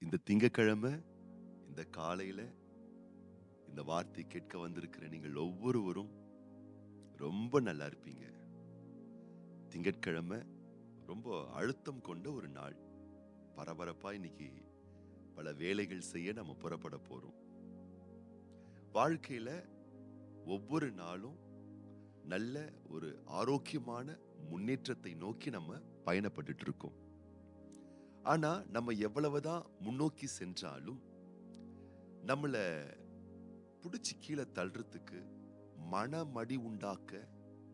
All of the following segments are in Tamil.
இந்த திங்கட்கிழமை இந்த காலையில இந்த வார்த்தை கேட்க வந்திருக்கிற நீங்கள் ஒவ்வொருவரும் ரொம்ப நல்லா இருப்பீங்க. திங்கட்கிழமை ரொம்ப அழுத்தம் கொண்ட ஒரு நாள். பரபரப்பா இன்னைக்கு பல வேலைகள் செய்ய நம்ம புறப்பட போறோம். வாழ்க்கையில ஒவ்வொரு நாளும் நல்ல ஒரு ஆரோக்கியமான முன்னேற்றத்தை நோக்கி நம்ம பயணப்பட்டுட்டு இருக்கோம். ஆனா நம்ம எவ்வளவுதான் முன்னோக்கி சென்றாலும் நம்மள புடிச்சு கீழே தள்ளுறதுக்கு, மனமடி உண்டாக்க,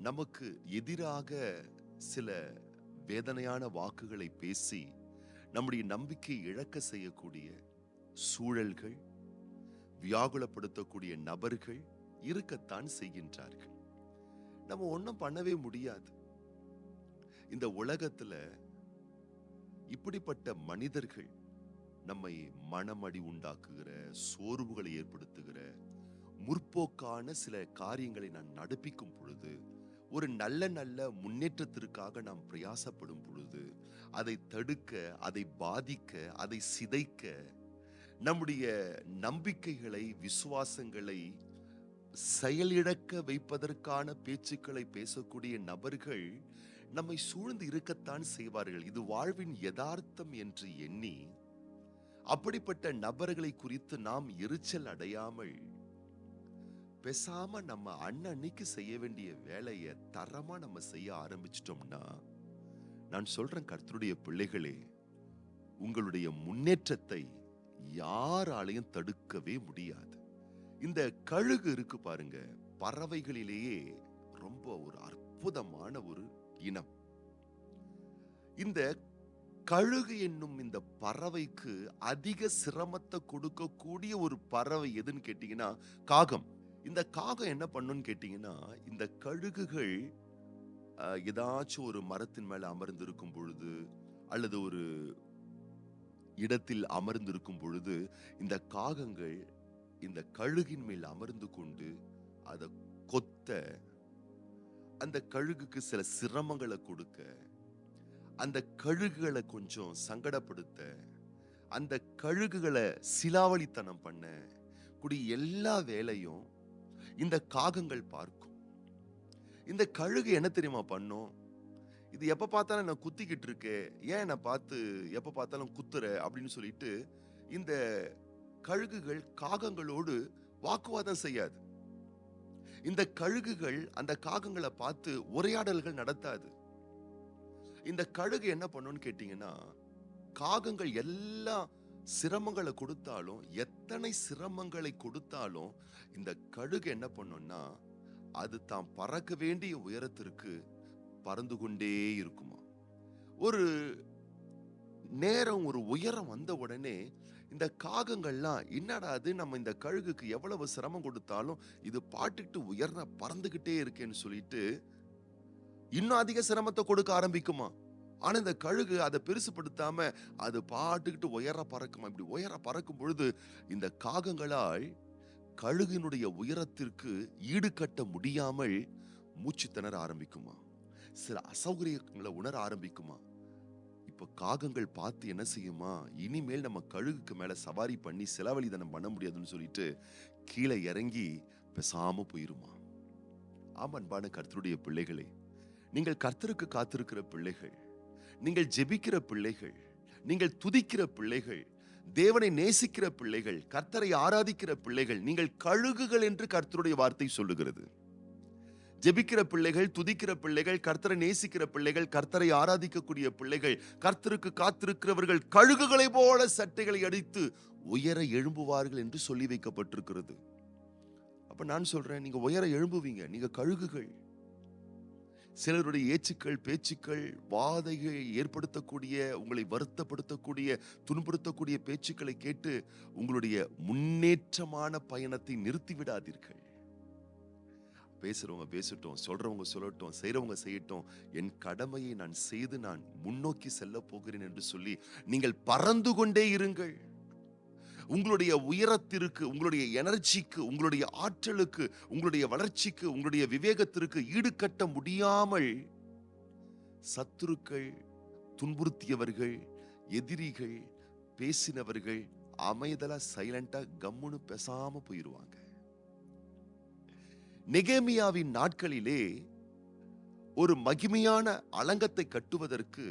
நமக்கு எதிராக சில வேதனையான வாக்குகளை பேசி நம்முடைய நம்பிக்கை இழக்க செய்யக்கூடிய சூழல்கள், வியாகுலப்படுத்தக்கூடிய நபர்கள் இருக்கத்தான் செய்கின்றார்கள். நம்ம ஒன்றும் பண்ணவே முடியாது. இந்த உலகத்துல இப்படிப்பட்ட மனிதர்கள் நம்மை மனமடி உண்டாக்குகிற, சோர்வுகளை ஏற்படுத்துகிற, முற்போக்கான சில காரியங்களை நான் நடப்பிக்கும் பொழுது, ஒரு நல்ல நல்ல முன்னேற்றத்திற்காக நாம் பிரயாசப்படும் பொழுது, அதை தடுக்க, அதை பாதிக்க, அதை சிதைக்க, நம்முடைய நம்பிக்கைகளை, விசுவாசங்களை செயலிழக்க வைப்பதற்கான பேச்சுக்களை பேசக்கூடிய நபர்கள் நம்மை சூழ்ந்து இருக்கத்தான் செய்வார்கள். இது வாழ்வின் யதார்த்தம் என்று எண்ணி அப்படிப்பட்ட நபர்களை குறித்து நாம் எரிச்சல் அடையாமல் பேசாம நம்ம அன்னன்னைக்கு செய்ய வேண்டிய வேலையை தரமா நம்ம செய்ய ஆரம்பிச்சிட்டோம்னா, நான் சொல்றேன் கர்த்தருடைய பிள்ளைகளே, உங்களுடைய முன்னேற்றத்தை யாராலையும் தடுக்கவே முடியாது. இந்த கழுகு இருக்கு பாருங்க, பறவைகளிலேயே ரொம்ப ஒரு அற்புதமான ஒரு இனம். இந்த கழுகு என்னும் இந்த பறவைக்கு அதிக சிரமத்தை கொடுக்கக்கூடிய ஒரு பறவை எதுன்னு கேட்டீங்கன்னா காகம். இந்த காகம் என்ன பண்ணுன்னு கேட்டீங்கன்னா, இந்த கழுகுகள் ஏதாச்சும் ஒரு மரத்தின் மேல அமர்ந்திருக்கும் பொழுது அல்லது ஒரு இடத்தில் அமர்ந்திருக்கும் பொழுது இந்த காகங்கள் இந்த கழுகின் மேல் அமர்ந்து கொண்டு அதை கொத்த, அந்த கழுகுக்கு சில சிரமங்களை கொடுக்க, அந்த கழுகுகளை கொஞ்சம் சங்கடப்படுத்த, அந்த கழுகுகளை சிலாவளித்தனம் பண்ண கூடிய எல்லா வேலையும் இந்த காகங்கள் பார்க்கும். இந்த கழுகு என்ன தெரியுமா பண்ணும்? இது எப்ப பார்த்தாலும் நான் குத்திக்கிட்டு இருக்கே, ஏன் என்னை பார்த்து எப்ப பார்த்தாலும் குத்துற அப்படின்னு சொல்லிட்டு இந்த கழுகுகள் காகங்களோடு வாக்குவாதம் செய்யாது. இந்த கழுகுகள் அந்த காகங்களை பார்த்து உரையாடல்கள் நடத்தாது. இந்த கழுகு என்ன பண்ணும்னு கேட்டீங்கன்னா, காகங்கள் எல்லா சிரமங்களை கொடுத்தாலும், எத்தனை சிரமங்களை கொடுத்தாலும் இந்த கழுகு என்ன பண்ணும்னா, அது தான் பறக்க வேண்டிய உயரத்திற்கு பறந்து கொண்டே இருக்குமா. ஒரு நேரம், ஒரு உயரம் வந்த உடனே இந்த காகங்கள்லாம், என்னடா அது, நம்ம இந்த கழுகுக்கு எவ்வளவு சிரமம் கொடுத்தாலும் இது பாட்டுட்டு உயர்ந்த பறந்துகிட்டே இருக்கேன்னு சொல்லிட்டு இன்னும் அதிக சிரமத்தை கொடுக்க ஆரம்பிக்குமா. ஆனா இந்த கழுகு அதை பெருசுப்படுத்தாம அது பாட்டுக்கிட்டு உயர பறக்குமா. இப்படி உயர பறக்கும் பொழுது இந்த காகங்களால் கழுகினுடைய உயரத்திற்கு ஈடுகட்ட முடியாமல் மூச்சு திணற ஆரம்பிக்குமா, சில அசௌகரியங்களை உணர ஆரம்பிக்குமா. இப்ப காகங்கள் பார்த்து என்ன செய்யுமா, இனிமேல் நம்ம கழுகுக்கு மேல சவாரி பண்ணி செலவழிதனம் பண்ண முடியாதுன்னு சொல்லிட்டு கீழே இறங்கி பேசாம போயிருமா. ஆமா அன்பான கர்த்தருடைய பிள்ளைகளே, நீங்கள் கர்த்தருக்கு காத்திருக்கிற பிள்ளைகள், நீங்கள் ஜெபிக்கிற பிள்ளைகள், நீங்கள் துதிக்கிற பிள்ளைகள், தேவனை நேசிக்கிற பிள்ளைகள், கர்த்தரை ஆராதிக்கிற பிள்ளைகள், நீங்கள் கழுகுகள் என்று கர்த்தருடைய வார்த்தை சொல்லுகிறது. ஜெபிக்கிற பிள்ளைகள், துதிக்கிற பிள்ளைகள், கர்த்தரை நேசிக்கிற பிள்ளைகள், கர்த்தரை ஆராதிக்கக்கூடிய பிள்ளைகள், கர்த்தருக்கு காத்திருக்கிறவர்கள் கழுகுகளை போல சட்டைகளை அடித்து உயர எழும்புவார்கள் என்று சொல்லி வைக்கப்பட்டிருக்கிறது. அப்ப நான் சொல்றேன், நீங்க உயர எழும்புவீங்க. நீங்க கழுகுகள். சிலருடைய ஏச்சுக்கள், பேச்சுக்கள், வாதைகளை ஏற்படுத்தக்கூடிய, உங்களை வருத்தப்படுத்தக்கூடிய, துன்புறுத்தக்கூடிய பேச்சுக்களை கேட்டு உங்களுடைய முன்னேற்றமான பயணத்தை நிறுத்திவிடாதீர்கள். பேசுறவங்க பேசட்டும், சொல்றவங்க சொல்லட்டும், செய்யறவங்க செய்யட்டும், என் கடமையை நான் செய்து நான் முன்னோக்கி செல்ல போகிறேன் என்று சொல்லி நீங்கள் பறந்து கொண்டே இருங்கள். உங்களுடைய உயரத்திற்கு, உங்களுடைய எனர்ஜிக்கு, உங்களுடைய ஆற்றலுக்கு, உங்களுடைய வளர்ச்சிக்கு, உங்களுடைய விவேகத்திற்கு ஈடுகட்ட முடியாமல் சத்துருக்கள், துன்புறுத்தியவர்கள், எதிரிகள், பேசினவர்கள் அமைதலா சைலண்டா கம்முன்னு பேசாம போயிருவாங்க. நெகேமியாவின் நாட்களிலே ஒரு மகிமையான அலங்கத்தை கட்டுவதற்கு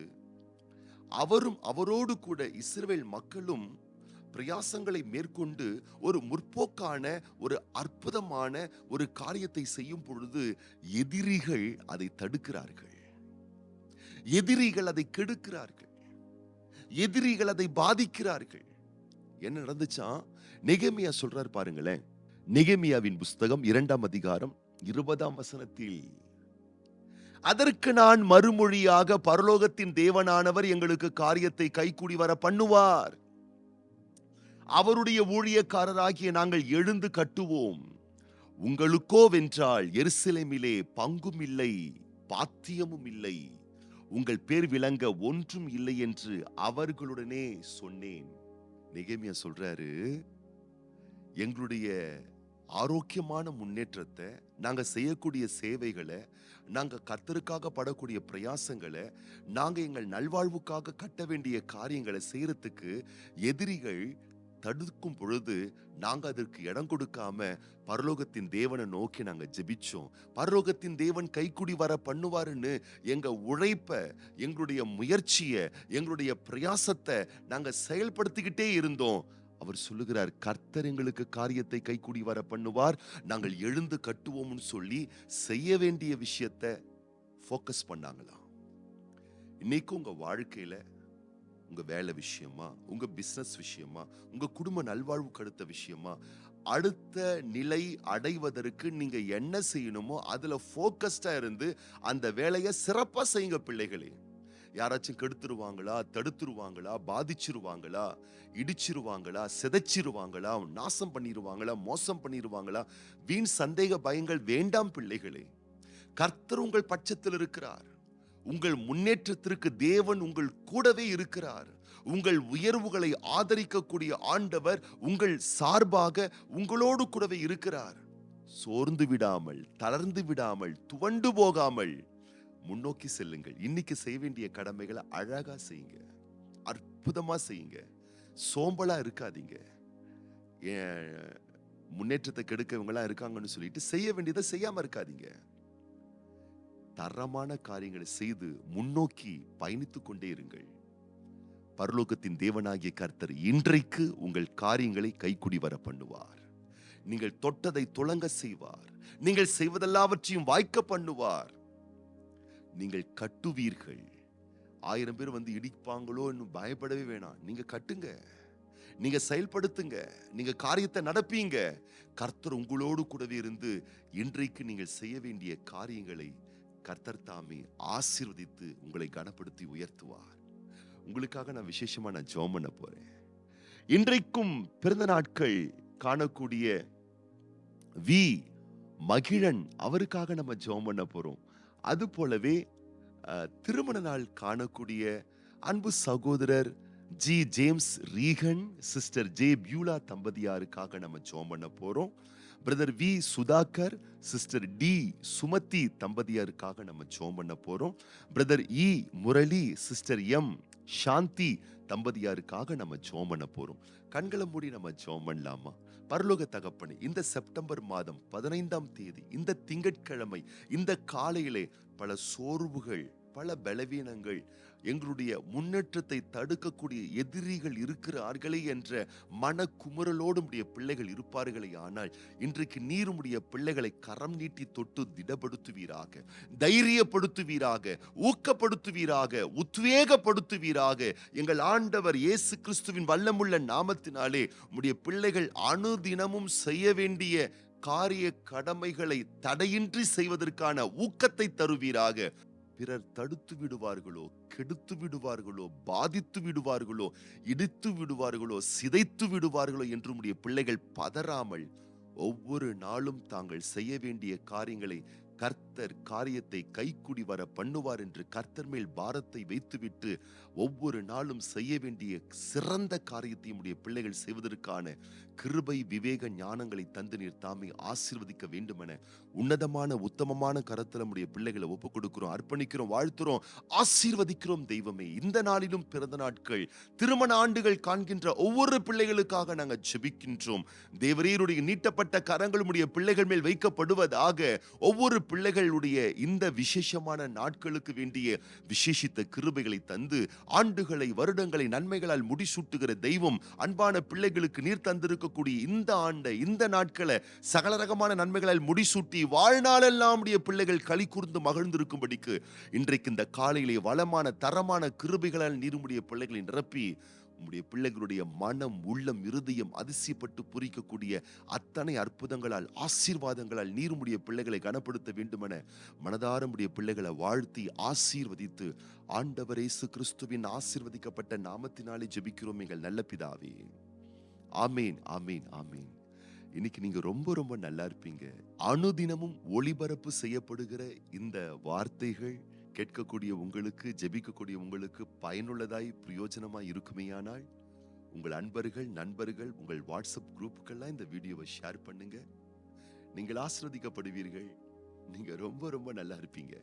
அவரும் அவரோடு கூட இஸ்ரவேல் மக்களும் பிரயாசங்களை மேற்கொண்டு ஒரு முற்போக்கான ஒரு அற்புதமான ஒரு காரியத்தை செய்யும் பொழுது எதிரிகள் அதை தடுக்கிறார்கள், எதிரிகள் அதை கெடுக்கிறார்கள், எதிரிகள் அதை பாதிக்கிறார்கள். என்ன நடந்துச்சா? நெகேமியா சொல்றார் பாருங்களேன். நெகேமியாவின் புஸ்தகம் 2ஆம் அதிகாரம் 20ஆம் வசனத்தில், அதற்கு நான் மறுமொழியாக, பரலோகத்தின் தேவனானவர் எங்களுக்கு காரியத்தை கைக்கூடி வர பண்ணுவார், அவருடைய ஊழியக்காரராகிய நாங்கள் எழுந்து கட்டுவோம். உங்களுக்கோ வென்றால் எருசலேமிலே பங்கும் இல்லை, பாத்தியமும் இல்லை, உங்கள் பேர் விளங்க ஒன்றும் இல்லை என்று அவர்களுடனே சொன்னேன். நெகேமியா சொல்றாரு, எங்களுடைய ஆரோக்கியமான முன்னேற்றத்தை, நாங்க செய்யக்கூடிய சேவைகளை, நாங்க கர்த்தருக்காக படக்கூடிய பிரயாசங்களை, நாங்க எங்கள் நல்வாழ்வுக்காக கட்ட வேண்டிய காரியங்களை செய்யறதுக்கு எதிரிகள் தடுக்கும் பொழுது நாங்க அதற்கு இடம் கொடுக்காம பரலோகத்தின் தேவனை நோக்கி நாங்க ஜெபிச்சோம். பரலோகத்தின் தேவன் கைக்குடி வர பண்ணுவாருன்னு எங்க உழைப்ப, எங்களுடைய முயற்சியை, எங்களுடைய பிரயாசத்தை நாங்க செயல்படுத்திக்கிட்டே இருந்தோம். அவர் சொல்லுகிறார், கர்த்தர் எங்களுக்கு காரியத்தை கைக்கூடி வர பண்ணுவார், நாங்கள் எழுந்து கட்டுவோம்னு சொல்லி செய்ய வேண்டிய விஷயத்தை ஃபோக்கஸ் பண்ணாங்களாம். இன்னைக்கு உங்க வாழ்க்கையில, உங்க வேலை விஷயமா, உங்க பிசினஸ் விஷயமா, உங்க குடும்ப நல்வாழ்வுக்கு அடுத்த விஷயமா, அடுத்த நிலை அடைவதற்கு நீங்க என்ன செய்யணுமோ அதுல ஃபோக்கஸ்டா இருந்து அந்த வேலையை சிறப்பா செய்யுங்க பிள்ளைகளே. யாராச்சும் கெடுத்துருவாங்களா, தடுத்துருவாங்களா, பாதிச்சிருவாங்களா, இடிச்சிருவாங்களா, சிதைச்சிருவாங்களா, நாசம் பண்ணிருவாங்களா, மோசம் பண்ணிருவாங்களா, வீண் சந்தேக பயங்கள் வேண்டாம் பிள்ளைகளே. கர்த்தர் உங்கள் பட்சத்தில் இருக்கிறார். உங்கள் முன்னேற்றத்திற்கு தேவன் உங்கள் கூடவே இருக்கிறார். உங்கள் உயர்வுகளை ஆதரிக்கக்கூடிய ஆண்டவர் உங்கள் சார்பாக உங்களோடு கூடவே இருக்கிறார். சோர்ந்து விடாமல், தளர்ந்து விடாமல், துவண்டு போகாமல் முன்னோக்கி செல்லுங்கள். இன்னைக்கு செய்ய வேண்டிய கடமைகளை அழகா செய்யுங்க, அற்புதமா செய்யுங்க, சோம்பலா இருக்காதீங்க. முன்னேற்றத்தை கெடுக்கவங்களா இருக்காங்கன்னு சொல்லிட்டு செய்ய வேண்டியதை செய்யாம இருக்காதீங்க. தரமான காரியங்களை செய்து முன்னோக்கி பயணித்துக் கொண்டே இருங்கள். பரலோகத்தின் தேவனாகிய கர்த்தர் இன்றைக்கு உங்கள் காரியங்களை கைக்குடி வர பண்ணுவார். நீங்கள் தொட்டதை துலங்க செய்வார். நீங்கள் செய்வதெல்லாவற்றையும் வாய்க்க பண்ணுவார். நீங்கள் கட்டுவீர்கள். 1000 பேர் வந்து இடிப்பாங்களோ இன்னும் பயப்படவே வேணாம். நீங்க கட்டுங்க, நீங்க செயல்படுத்துங்க, நீங்க காரியத்தை நடப்பீங்க. கர்த்தர் உங்களோடு கூடவே இருந்து இன்றைக்கு நீங்கள் செய்ய வேண்டிய காரியங்களை கர்த்தர் தாமே ஆசீர்வதித்து உங்களை கனப்படுத்தி உயர்த்துவார். உங்களுக்காக நான் விசேஷமா ஜெபம் பண்ண போறேன். இன்றைக்கும் பிறந்த நாட்கள் காணக்கூடிய வி மகிழன், அவருக்காக நம்ம ஜெபம் பண்ண போறோம். அது போலவே திருமண நாள் காணக்கூடிய அன்பு சகோதரர் G James Regan, sister J Beulah தம்பதியாருக்காக நம்ம ஜெபம் பண்ண போறோம். Brother V Sudhakar, sister D Sumathi தம்பதியாருக்காக நம்ம ஜெபம் பண்ண போறோம். Brother E Murali, sister M Shanthi தம்பதியாருக்காக நம்ம ஜெபம் பண்ண போறோம். கண்களை மூடி நம்ம ஜெபம் பண்ணலாமா? பரலோக தகப்பனே, இந்த செப்டம்பர் மாதம் 15ஆம் தேதி, இந்த திங்கட்கிழமை, இந்த காலையிலே பல சோர்வுகள், பல பலவீனங்கள், எங்களுடைய முன்னேற்றத்தை தடுக்கக்கூடிய எதிரிகள் இருக்கிறார்களே என்ற மன குமுறலோடு உடைய பிள்ளைகள் இருப்பார்களே. ஆனால் இன்றைக்கு நீர் உடைய பிள்ளைகளை கரம் நீட்டி தொட்டு திடப்படுத்துவீராக, தைரியப்படுத்துவீராக, ஊக்கப்படுத்துவீராக, உத்வேகப்படுத்துவீராக. எங்கள் ஆண்டவர் இயேசு கிறிஸ்துவின் வல்லமுள்ள நாமத்தினாலே உடைய பிள்ளைகள் அனுதினமும் செய்ய வேண்டிய காரிய கடமைகளை தடையின்றி செய்வதற்கான ஊக்கத்தை தருவீராக. பிறர் தடுத்து விடுவார்களோ, கெடுத்து விடுவார்களோ, பாதித்து விடுவார்களோ, இடித்து விடுவார்களோ, சிதைத்து விடுவார்களோ என்று உம்முடைய பிள்ளைகள் பதறாமல் ஒவ்வொரு நாளும் தாங்கள் செய்ய வேண்டிய காரியங்களை கர்த்தர் காரியத்தை கைக்கூடி வர பண்ணுவார் என்று கர்த்தர் மேல் பாரத்தை வைத்துவிட்டு ஒவ்வொரு நாளும் செய்ய வேண்டிய சிறந்த காரியத்தை உடைய பிள்ளைகள் செய்வதற்கான கிருபை விவேக ஞானங்களை தந்து நீர் தாமே ஆசீர்வதிக்க வேண்டுமென உன்னதமான உத்தமமான கரத்துல உடைய பிள்ளைகளை ஒப்பு கொடுக்கிறோம், அர்ப்பணிக்கிறோம், வாழ்த்துறோம், ஆசீர்வதிக்கிறோம். தெய்வமே, இந்த நாளிலும் பிறந்த நாட்கள், திருமண ஆண்டுகள் காண்கின்ற ஒவ்வொரு பிள்ளைகளுக்காக நாங்கள் ஜெபிக்கின்றோம். தேவரீருடைய நீட்டப்பட்ட கரங்கள் உடைய பிள்ளைகள் மேல் வைக்கப்படுவதாக. ஒவ்வொரு பிள்ளைகளுடைய இந்த விசேஷமான நாட்களுக்கு வேண்டிய விசேஷித்த கிருபைகளை தந்து ஆண்டுகளை வருடங்களை நன்மைகளால் முடிசூட்டுகிற தெய்வம், அன்பான பிள்ளைகளுக்கு நீர் தந்திருக்கக்கூடிய இந்த ஆண்டை இந்த நாட்களை சகல ரகமான நன்மைகளால் முடிசூட்டி வாழ்நாளெல்லாம் உடைய பிள்ளைகள் களி கூர்ந்து மகிழ்ந்திருக்கும்படிக்கு இன்றைக்கு இந்த காலையிலே வளமான தரமான கிருபைகளால் நீருமுடைய பிள்ளைகளை நிரப்பி உம்முடைய பிள்ளைகளுடைய மனம் உள்ளம் இருதயம் அதிசயப்பட்டு பூரிக்கக்கூடிய அத்தனை அற்புதங்களால் ஆசீர்வாதங்களால் நீருமுடைய பிள்ளைகளை கனப்படுத்த வேண்டுமென மனதார உம்முடைய பிள்ளைகளை வாழ்த்தி ஆசீர்வதித்து ஆண்டவர் இயேசு கிறிஸ்துவின் ஆசீர்வதிக்கப்பட்ட நாமத்தினாலே ஜெபிக்கிறோம் எங்கள் நல்ல பிதாவே. ஆமேன், ஆமேன், ஆமேன். இன்னைக்கு நீங்க ரொம்ப ரொம்ப நல்லா இருப்பீங்க. அனுதினமும் ஒளிபரப்பு செய்யப்படுகிற இந்த வார்த்தைகள் கேட்கக்கூடிய உங்களுக்கு, ஜெபிக்கக்கூடிய உங்களுக்கு பயனுள்ளதாய் பிரயோஜனமாய் இருக்குமேயானால் உங்கள் அன்பர்கள் நண்பர்கள் உங்கள் வாட்ஸ்அப் குரூப்புக்கெல்லாம் இந்த வீடியோவை ஷேர் பண்ணுங்க. நீங்கள் ஆசீர்வதிக்கப்படுவீர்கள். நீங்க ரொம்ப ரொம்ப நல்லா இருப்பீங்க.